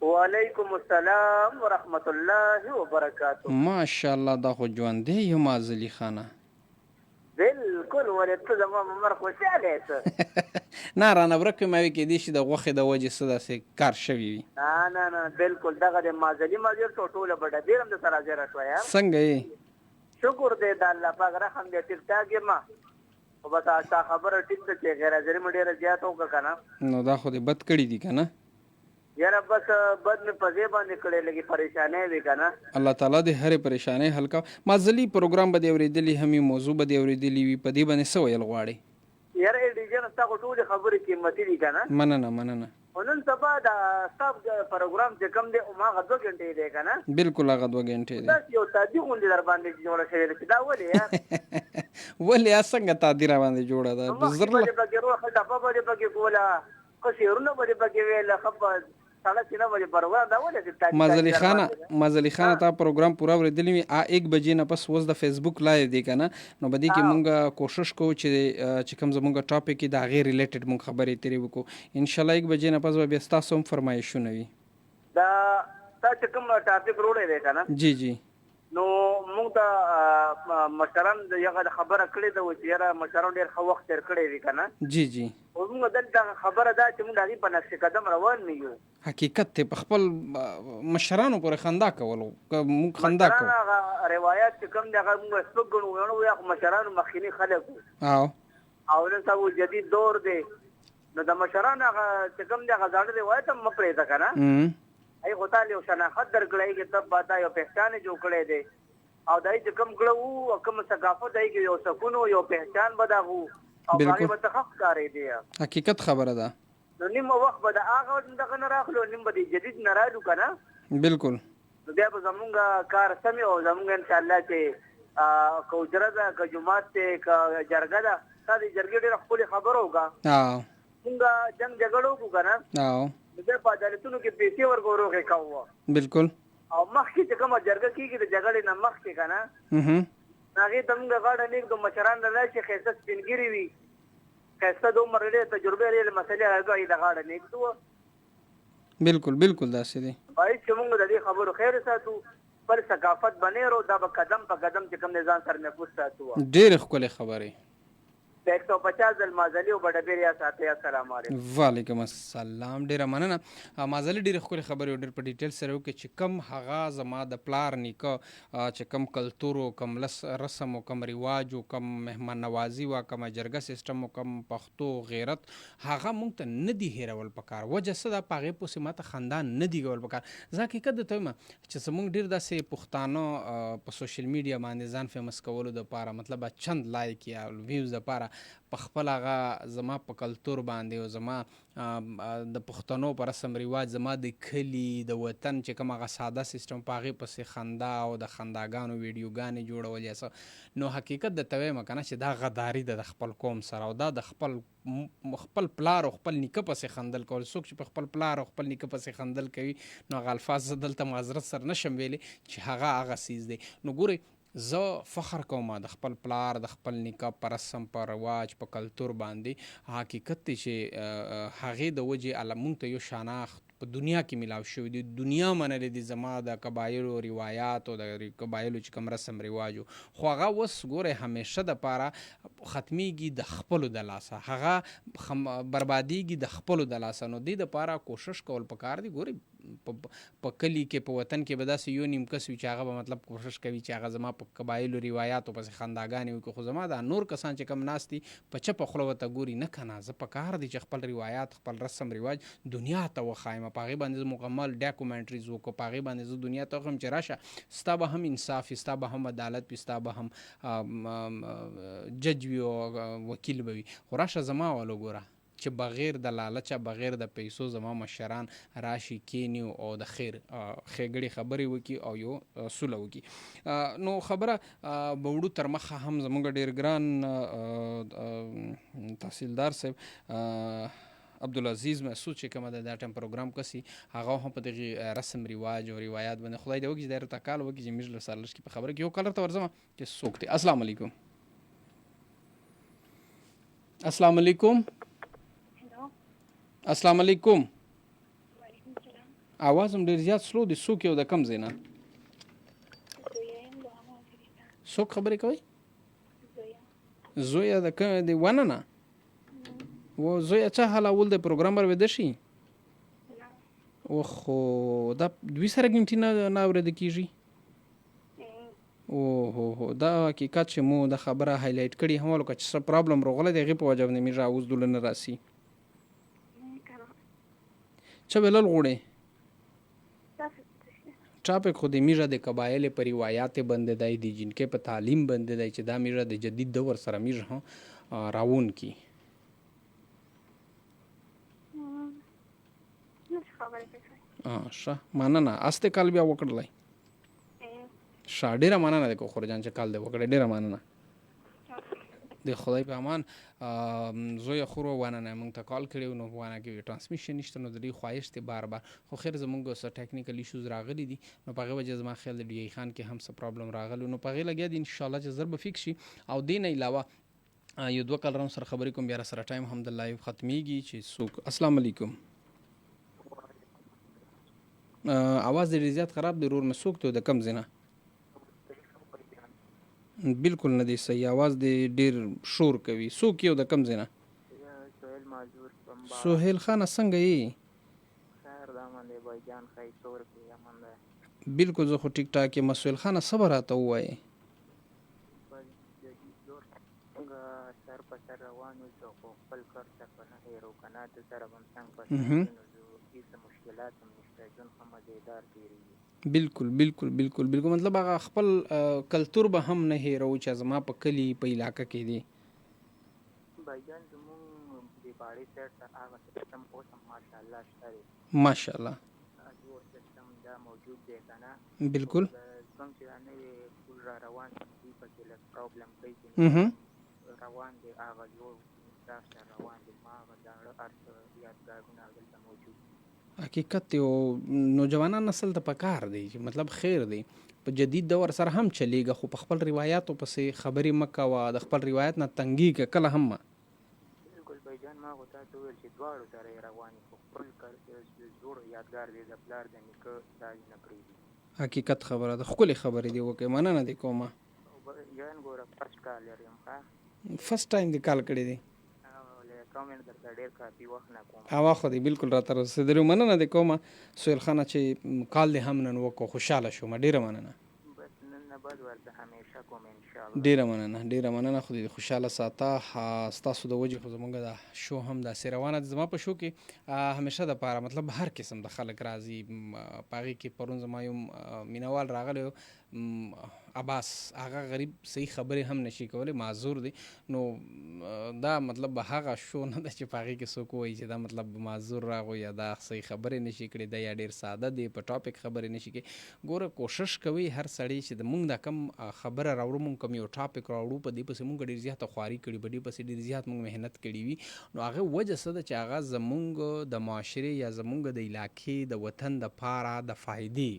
وعلیکم السلام ورحمت الله وبرکاته. ماشاءالله دا خو ژوندی یم ازلي خانه. بالکل ولې ته زما ممر خوشحاله یې نه رانه ورک مې وی کېدی شي د غوښې د وجې څه داسې کار شوي وي. نه بالکل دغه د مازلي مازیر ټوله بډه ډېر هم د سره حاضره شوه یار. څنګه یې؟ شکر دی د الله پاک رحم دی، ټیک ټاک یم. خو بس ستا خبره ټیک ده چې غیر حاضري مې ډېره زیاته وکړه که نه. نو دا خو دې بد کړي دي که نه؟ یاره بس بد مې په ځای باندې کړی، لږې پریشانۍ وي که نه. الله تعالی دې هرې پریشانۍ حل کړه. مازلي پروګرام به دې اورېدلي هم وي، موضوع به دې اورېدلي وي، په دې باندې څه ویل غواړې؟ یاره ایډیجن ستا خو ټولې خبرې قیمتي دي که نه. مننه. خو نن سبا د ستا پروګرام چې کوم دی هماغه 2 غنټې دی که نه. بالکل هغه 2 غنټې دی. داسې یو تادي غوندې در باندې جوړه شوې ده چې دا ولې یار ولې څنګه تادي را باندې جوړه ده؟ مخکې به دې پکې روښه ټپه به دې پکې کوله، ښه شعرونه به دې پکې ویله، ښه په سړک کې نه به دې پروګرام دا ولې مازلي خانه تا پروګرام پوره اورېدلی وي. 1 بجې نه پس اوس د فیسبوک لایو دی که نه، نو په دې کې مونږ کوشش کوو چې کوم زمونږ ټاپک دی د هغې ریلیټډ مونږ خبرې ترې وکړو. انشاءالله 1 بجې نه پس به بیا ستاسو هم فرمایشونه وي. دا تا چې کوم ټاپک وروړی دی که نه، جی نو موږ ته مشران یغه خبره کړې ده چې یاره مشران ډېر ښه وخت تېر کړی وي که نه. جی او موږ دلته خبره ده چې موږ د هغې په نقش قدم روان نه یو. حقیقت دی، په خپل مشرانو پورې خندا کولو، موږ خندا کوو. هغه روایات چې کوم دی هغه موږ سپک ګڼو، یا خو مشرانو مخکیني خلک وو او نن سبا جدید دور دی، نو د مشرانو هغه چې کوم دی هغه زاړه روایت هم مه پرېږده که نه. ای خو تا یو شناخت درکړی کې ته به تا یو پهچان یې جوړ کړی دی، او د هغې چې کوم ګړه وو او کوم ثقافت د هغې کې یو سکون و، یو پهچان به دغه وو او هغې به ته ښه ښکارېدی. حقیقت خبره ده. نو نیمه وخت به د هغه دغه نه راخلو، نیم به د جدید نه رالو که نه. بالکل. نو بیا به زمونږ کار سمې او زمونږ انشاءالله چې که حجره ده که جومات دی که جرګه ده، تا د جرګې ډېره ښکلې خبره وکړه. مونږ جنګ جګړه وکړو که نه، بیا په عدالتونو کې پیسې ورکوو روغې کوو. بالکل. او مخکې چې کومه جرګه کېږي د جګړې نه مخکې که نه، هغې ته مونږ غاړه نږدو، مشران له راشي ښایسته سپینګیري وي، ښایسته د عمر ډېرې تجربې لري مسلې هغې له غاړه نږدو. بالکل داسې دی. باید چې مونږ د دې خبرو خیر ساتو، خپل ثقافت بنېرو، دا به قدم په قدم چې کوم دی ځان سره محفوظ ساتو. ډېرې ښکلې خبرې. 150 ځل مازلي او بډبیریا ساتي. السلام علیکم. وعلیکم السلام. ډیره مننه. مازلي ډیره ښکلې خبرې ډېر په ډیټیل سره وکړي چې کم هغه زما د پلار نیکه چې کم کلتور او کم رسم او کم رواج او کم مهمان نوازي او کم جرګه سیستم او کم پښتو غیرت هغه مونږ ته نه دی هیرول پکار. وجه څه ده؟ په هغې پسې ماته خندان نه دی کول پکار. زه حقیقت درته وایم چې زمونږ ډېر داسې پښتانه په سوشل میډیا باندې ځان فیمس کولو دپاره، مطلب چند لایک یا ویوز دپاره په خپل هغه زما په کلتور باندې او زما د پښتنو په رسم رواج زما د کلي د وطن چې کوم هغه ساده سیستم په هغې پسې خندا او د خنداګانو ویډیوګانې جوړول یا څه، نو حقیقت درته وایم که نه چې دا غداري ده د خپل قوم سره او دا د خپل پلار او خپل نیکه پسې خندل کول. څوک چې په خپل پلار او خپل نیکه پسې خندل کوي نو هغه الفاظ زه دلته معذرت سره نشم ویلی چې هغه څیز دی. نو ګورئ زه فخر کوم د خپل پلار د خپل نیکه په رسم په رواج په کلتور باندې. حقیقت دی چې هغې د وجې مونږ ته یو شناخت په دنیا کې میلاو شوی دی. دنیا منلې دي زما د قبایلو روایات او د قبایلو چې کوم رسم رواج خو هغه اوس ګورئ همیشه دپاره ختمیږي د خپلو د لاسه، هغه بربادیږي د خپلو د لاسه. نو دې دپاره کوشش کول پکار دی. ګورئ په کلي کې په وطن کې به داسې یو نیم کس وي چې هغه به مطلب کوشش کوي چې هغه زما په قبایلو روایاتو پسې خنداګانې وکړي، خو زما دا نور کسان چې کم ناست دي په چپه خوله ورته ګوري. نه که نه زه پکار دی چې خپل روایات خپل رسم رواج دنیا ته وښایم، په هغې باندې زه مکمل ډاکومنټریز وکړو، په هغې باندې زه دنیا ته وښیم چې راشه ستا به هم انصاف وي، ستا به هم عدالت وي، ستا به هم جج وي او وکیل به وي. خو راشه زما والو ګوره چې بغیر د لالچه بغیر د پیسو زما مشران راشي کینی او د خیر ښېګړې خبرې وکړي او یو سوله وکړي. نو خبره به وړو تر مخه هم زموږ ډېر ګران تحصیلدار صاحب عبدالعزیز مسعود چې کومه د دا ټایم پروګرام کسي هغه هم په دغې رسم رواج او روایات باندې خدای دې وکړي چې دا راته کال وکړي چې موږ له سره لږ په خبره کې یو کالر ته ورځم چې څوک دی. السلام علیکم. السلام علیکم. السلام علیکم. आवाज هم ډېر زیات سلو دی. څوک یو د کم ځای نه څوک خبرې کوي؟ زویا د کوم دی ونه نه و زویا څه حال اول د پروګرامر ویده شي خو دا دوی سره ګنټي نه اورېده کېږي. هو دا حقیقت چې مو د خبره هایلایټ کړي هم ولکه چې څه پرابلم راغلی د هغې په وجه باندې مې راوز دوله نه راسي. چه بلل غوړې ټاپک خو د میژه د قبایل په روایات بنده دی د جنکې په تعلیم بنده دی چې دا میژه د جدید دور سره میژه هم راون کی. ښه مننه. استه کال بیا وکړلی ښه ډېره مننه دی که خورجان چې کال دی وکړی ډېره مننه د خدای په امان. زوی خورو وانه نه موږ ته کال کړی نو وانه کې ټرانسمیشن نشته نو د دې خواهش دی بار بار خو خیر زموږ څه ټیکنیکل ایشوز راغلي دي نو په هغې وجه زما خیال د ډي خان کې هم څه پرابلم راغلی نو په هغې لګیا دي انشاءالله چې زر به فکس شي. او دې نه علاوه یو دوه کالرانو سره خبرې کوم بیا را سره ټایم هم د لایو ختمیږي چې څوک. السلام علیکم. आवाज ډېر زیات خراب دی ورور مې څوک ته د کم ځای نه بالکل نه دی صحیح. आवाज دې ډېر شور کوي. څوک یو د کم ځای نه؟ سهیل خان څنګه یې؟ بالکل زه خو ټیک ټاک یم. سهیل خان څه به راته ووایې؟ بالکل بالکل بالکل بالکل مطلب هغه خپل کلتور به هم نه هیرو چې زما په کلی په علاقه کې دی. بایجان زمون د باړې سره هغه سیستم اوس ماشاءالله شته. ماشاءالله هغه سیستم دا موجود دی کنه. بالکل څنګه چې نه ټول را روان دي په کې له پرابلم کوي روان دي هغه یو تاسو روان دي ما دا ارته یادګارونه دلته موجود. حقیقت یو نوجوانان نسل ته پکار دی چې مطلب خیر دی په جدید دور سره هم چلیږي خو په خپل روایاتو پسې خبرې مه کوه د خپل روایت نه تنګېږه کله هم. بالکل بایجان ما خو تاسو وویل چې دواړو سره روان دي خو خپل زوړ یادګار دی د پلار د نیکه دا نه کړی دي. حقیقت خبره ده ښکلې خبرې دی وکړې مننه دی کومه. جان ګوره فرست کال یم ښه فرست ټایم دی کال کړی دی کامنټ درته ډېر کافي وخت نه کوم. هوا خو دی بالکل راته رسېدلي مننه دی کومه. سهیل خانه چې کال دی هم نن وکړو خوشحاله شوم ډېره مننه. بس نن نه بعد ورته همیشه کوم انشاءالله. ډېره مننه ډېره مننه خو دې خوشحاله ساته. ستاسو د وجې خو زموږ د شو هم داسې روانه ده زما په شو کې همیشه دپاره مطلب هر قسم د خلک راځي په هغې کې پرون زما یو مینهوال راغلی عباس هغه غریب صحیح خبرې هم نشي کولی، معذور دی. نو دا مطلب به هغه شو نه ده چې په هغې کې څوک ووایي چې دا مطلب معذور راغو یا دا صحیح خبرې نشي کړي دا یا ډېر ساده دی په ټاپک خبرې نشي کوي. ګوره کوشش کوي هر سړی چې د مونږ دا کم خبره راوړو، مونږ کم یو ټاپک راوړو، په دې پسې مونږ ډېر زیاته خواري کړي، په دې پسې ډېر زیات مونږ محنت کړي وي. نو هغه وجه څه ده چې هغه زمونږ د معاشرې یا زمونږ د علاقې د وطن دپاره د فایدې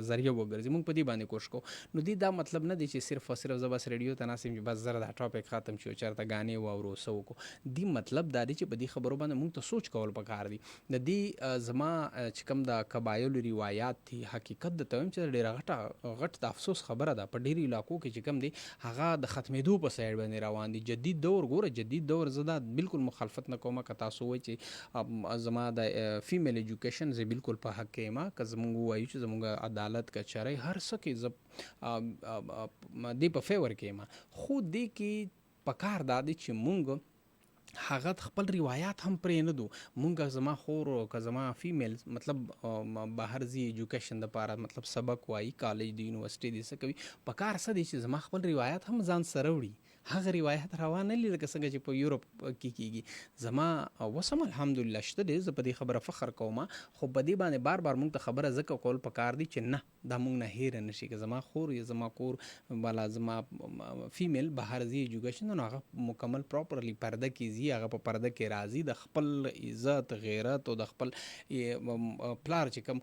ذریعه وګرځي. مونږ په دې باندې کوشش کوو. نو دې دا مطلب نه دی چې صرف او صرف زه بس ریډیو ته ناست یم چې بس زره دا ټاپک ختم شي او چېرته ګانې واورو څه وکړو. دې مطلب دا دی چې په دې خبرو باندې مونږ ته سوچ کول پکار دي. د دې زما چې کوم د قبایلو روایات دي حقیقت درته وایم چې ډېره غټ د افسوس خبره ده په ډېرو علاقو کې چې کوم دی هغه د ختمېدو په سایډ باندې روان دي. جدید دور ګوره جدید دور زه دا بالکل مخالفت نه کوم که تاسو وایئ چې زما د فیمیل ایجوکیشن زه بالکل په حق کې یم که زمونږ ووایو چې زمونږ عدالت کچهرۍ هر څه کې زه دې په فیور کې یم. خو دې کې پکار دا دی چې مونږ هغه خپل روایات هم پرې نه دو. مونږ زما خور که زما فیمیل مطلب بهر ځي ایجوکیشن دپاره مطلب سبق وایي کالج د یونیورسټي دې څه کوي پکار څه دی چې زما خپل روایات هم ځان سره وړي. هغه روایت روان نه لري لکه څنګه چې په یورپ کې کېږي. زما وسم الحمدلله شته دی، زه په دې خبره فخر کوم. خو په دې باندې بار بار مونږ ته خبره ځکه کول پکار دي چې نه دا مونږ نه هېره نه شي. که زما خور یا زما کور بالا زما فیمیل بهر ځي ایجوکیشن نو هغه مکمل پراپرلی پرده کې ځي، هغه په پرده کې راځي، د خپل عزت غیرت او د خپل پلار چې کوم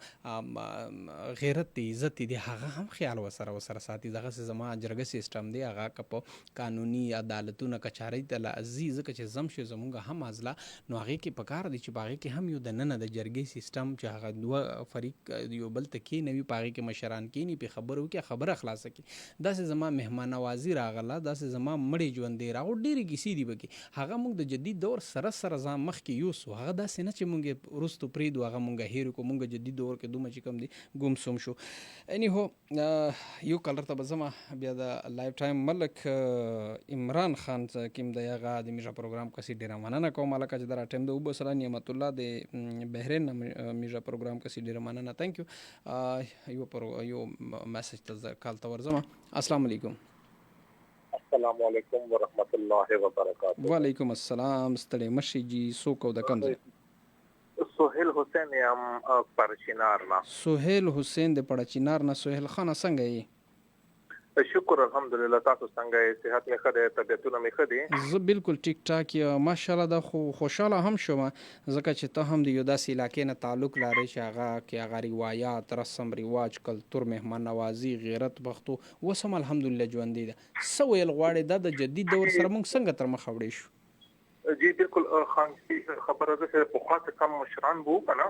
غیرت دی عزت دی هغه هم خیال وسره ساتي. دغسې زما جرګه سیسټم دی هغه که په قانوني عدالتونه کچهرۍ ته ځي ځکه چې زم شي زمونږ هم عضله نو هغې کې پکار دی چې په هغې کې هم یو دننه د جرګې سیسټم چې هغه دوه فریق یو بل ته کېنوي په هغې کې مشران کېني پې خبره وکړي خبره خلاصه کړي. داسې زما مهمان نوازي راغله، داسې زما مړې ژوندې راغلو، ډېرې کیسې دي پکې. هغه موږ د جدید دور سره ځان مخکې یوسو. هغه داسې نه چې موږ یې وروستو پرېږدو هغه موږ هېر کړو. موږ جدید دور کې دومره چې کوم دی ګم سوم شو. انیهو یو کلر ته به ځمه بیا د لایف ټایم ملک عمران خان کوم دی هغه د میژه پروګرام کسي ډېره مننه کوم هلکه چې دا راټایم د وبسله نعمت الله د بحرین نه میژه پروګرام کسي ډېره مننه. تھینک یو یو میسج ته کال ته ورځم. السلام علیکم. السلام علیکم ورحمت الله وبرکاته. وعلیکم السلام. ستړی مشي جی څوک او د کوم ځای؟ سهیل حسین یم پرچینار نه. سهیل حسین د پړچینار نه. سهیل خانه څنګه یې؟ شکر الحمدلله. تاسو څنګه یې؟ صحت مې ښه دی، طبیعتونه مې ښه دي؟ زه بالکل ټیک ټاک یم ماشاءالله. دا خو خوشحاله هم شوم ځکه چې ته هم د یو داسې علاقې نه تعلق لرې چې هغه کې هغه روایات رسم رواج کلتور مهمان نوازي غیرت پښتو اوس هم الحمدلله ژوندی ده. څه ویل غواړې دا د جدید دور سره موږ څنګه تر مخه وړی شو؟ جی بالکل خان خبره ده چې پخوا څه کم مشران وو که نه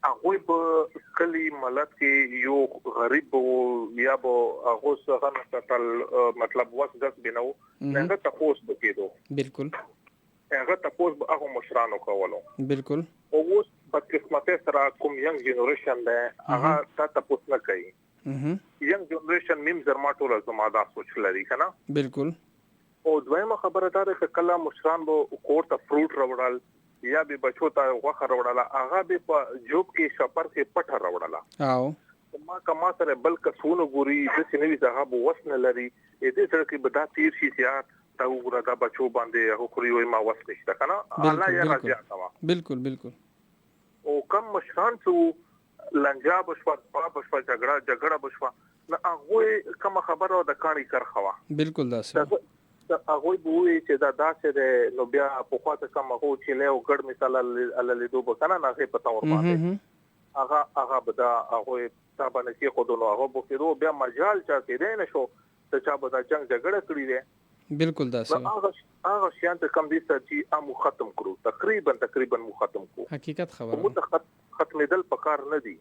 هغوی به کلي ملت کې یو غریب یا به هغو څخه نه کتل مطلب وس دس به نه و هغه تپوس به کېدو. بالکل هغه تپوس به هغو مشرانو کولو. بالکل. او اوس بدقسمتۍ سره کوم ینګ جنریشن دی هغه تا تپوس نه کوي. ینګ جنریشن میم زرما ټوله زما دا سوچ لري که نه. بالکل. او دویمه خبره دا ده چې کله مشران به کور ته فروټ راوړل یا به بچو ته غوښه راوړله هغه به په جوب کې شپر کې پټه راوړله. ما که ما سره بل کسونه ګوري داسې نه وي چې هغه به وس نه لري دې سره کې به دا تیر شي چې یار دا وګوره دا بچو باندې هغه خوري وایي ما وس نشته که نه الله یې راضي کوه. بالکل بالکل. او کم مشران چې لنجا به شوه به شوه جګړه به شوه نه هغوی کومه خبره د کاڼي کرښه وه. بالکل داسې هغوی به وایي چې دا داسې دی نو بیا پخوا ته کوم هغو چیلې او ګډ مثال هله لیدو به که نه هغې په طور باندې هغه به دا هغوی تا باندې کېښودو نو هغه به کېدو بیا مجال چا کېدی نه شو چې چا به دا جنګ جګړه کړې دی. بالکل داسې هغه شیان ته کم دي چې مو ختم کړو تقریبا مو ختم کړو. حقیقت خبره ختمېدل پکار نه دي.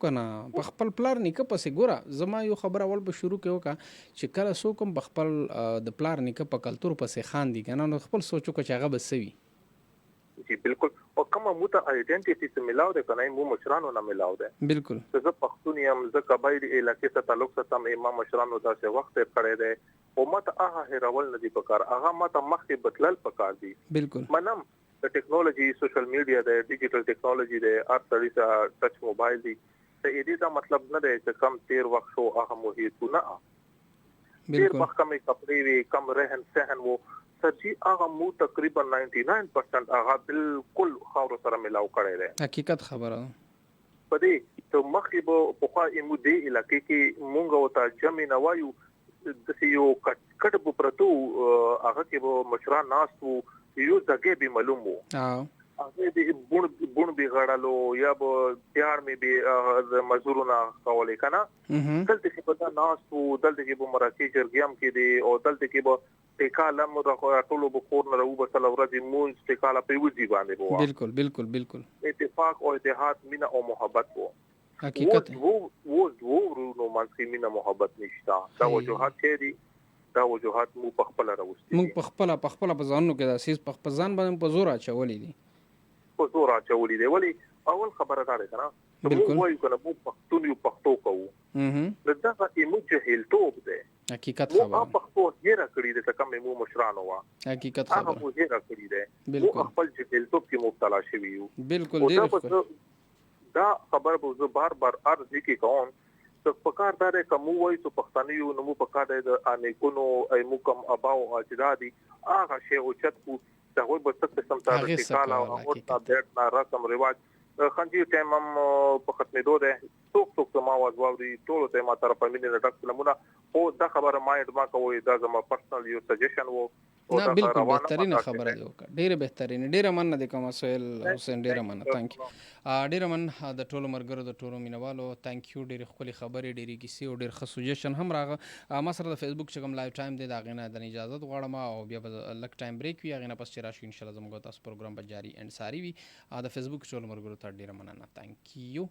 که نه په خپل پلار نیکه پسې ګوره زما یو خبره اول په شروع کې وکړه چې کله څوک هم په خپل د پلار نیکه په کلتور پسې خاندي که نه نو خپل سوچ وکړه چې هغه به څه وي. جی بالکل. او کومه مو ته آیډنټیټي څه ملاو دی که نه مو مشرانو نه ملاو دی. بالکل. زه پښتون یم، زه قبایلي علاقې ته تعلق ساتم، ما مشرانو داسې وخت یې کړی دی او ما ته هغه هېرول نه دي پکار، هغه ما ته مخکې بدلل پکار دي. بالکل. منم د ټیکنالوژي سوشل میډیا دی ډیجیټل ټیکنالوژي دی هر سړي ته ټچ موبایل دی دې دا مطلب نه دی چې کم تیر وخت شو هغه محیطونه تیر بالکل وخت کم کپڑے وی کم رهن سهن وو سچي هغه مو تقریبا 99% هغه بالکل خاور سره ملاو کړی دی. حقیقت خبره په دې ته مخکې به په خوا ایمو دې علاقې کې مونږ وتا جمع نه وایو د یو کټ په پرتو هغه کې به مشران ناس وو یو ځکه به معلوم وو هغه دې بون به غړالو یا به تیار می به مزدورونه کولې کنه دلته کې په ناس وو دلته کې به مراکې جرګیام کې دي او دلته کې به ټیکالم راخو ټولو به کور نه راو به سل ورځې مونږ ټیکاله په وځي باندې وو بالکل بالکل بالکل اتفاق او اتحاد مینا او محبت وو حقیقت وو ورونو منځ مینا محبت نشتا دا وجوهات چي دا وجوهات مو په خپل راوستي مو په خپل په ځانونو کې دا سیس په ځان باندې په زور اچولې دي په زور اچولې دي ولی اول خبره دا ده کنه بالکل وایو کنه مو پښتون یو پښتو کوو دا ایمو جهل توپ ده حقیقت مو خبره پښتو هیره کړی ده کوم مو مشرانو وا حقیقت هغه خبره مو هیره کړی ده بالکل خپل جهل توپ کې مبتلا شوی یو بالکل ډیر دا خبر به زه بار بار عرض کې کوم چې په کار دار کوم وایي چې پښتانه یو نو په کار د انیکونو ایمو کوم اباو اجدادي هغه شی او چت کو دا وي به څه قسم ته ټیکاله او تا بیت نا رسم رواج خنجي ټیم هم په ختمېدو ده څوک ما واوري ټول ته ما طرف مینه ډک لمونه او دا خبره ما ما کوي دا زما پرسنل یو سجیشن وو نه بالکل بهترینه خبره دی وکړه ډیره بهترینه ډیره مننه د کوم سویل حسین ډیره مننه ثانک یو ډیره مننه د ټولو مرګرو د ټولو مینوالو ثانک یو ډیره خولي خبرې ډیره کیسې او ډیر ښه سجیشن هم راغه ما سره د فیسبوک چې کوم لایو ټایم دی دا غینه د اجازه غواړم او بیا به لک ټایم بریک وی غینه پس چې راشي ان شاء الله زموږ تاسو پروګرام به جاری اند ساری وي د فیسبوک ټولو مرګرو ته ډیره مننه ثانک یو